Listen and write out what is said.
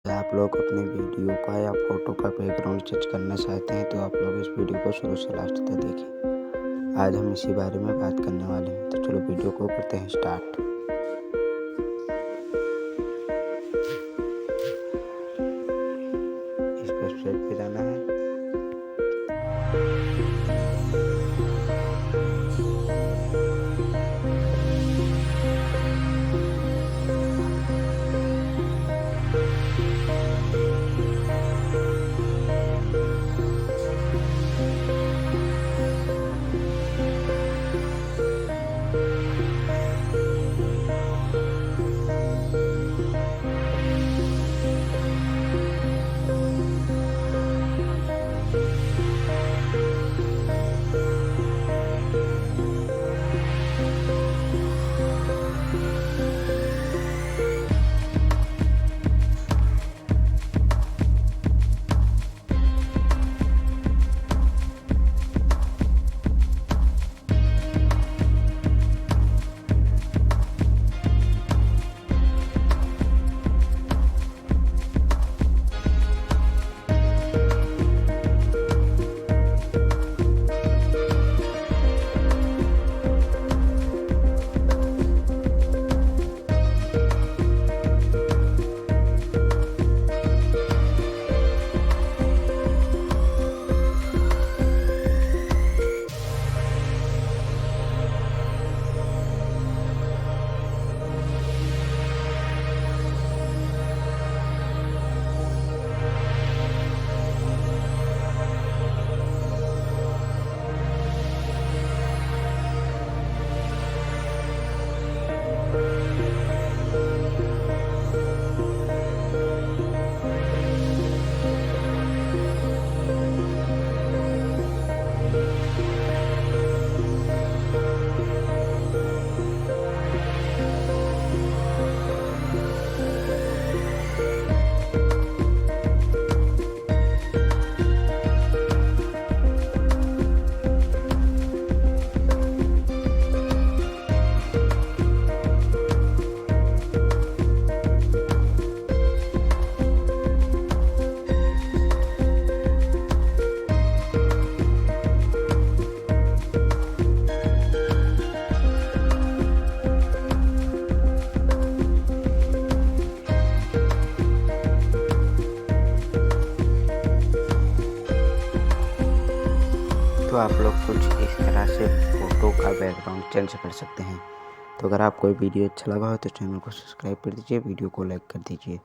आप लोग अपने वीडियो का या फोटो का बैकग्राउंड चेंज करना चाहते हैं तो आप लोग इस वीडियो को शुरू से लास्ट तक देखिए। आज हम इसी बारे में बात करने वाले हैं, तो चलो वीडियो को करते हैं स्टार्ट। इस वेबसाइट पे जाना है। तो आप लोग कुछ इस तरह से फ़ोटो का बैकग्राउंड चेंज कर सकते हैं। तो अगर आपको वीडियो अच्छा लगा हो तो चैनल को सब्सक्राइब कर दीजिए, वीडियो को लाइक कर दीजिए।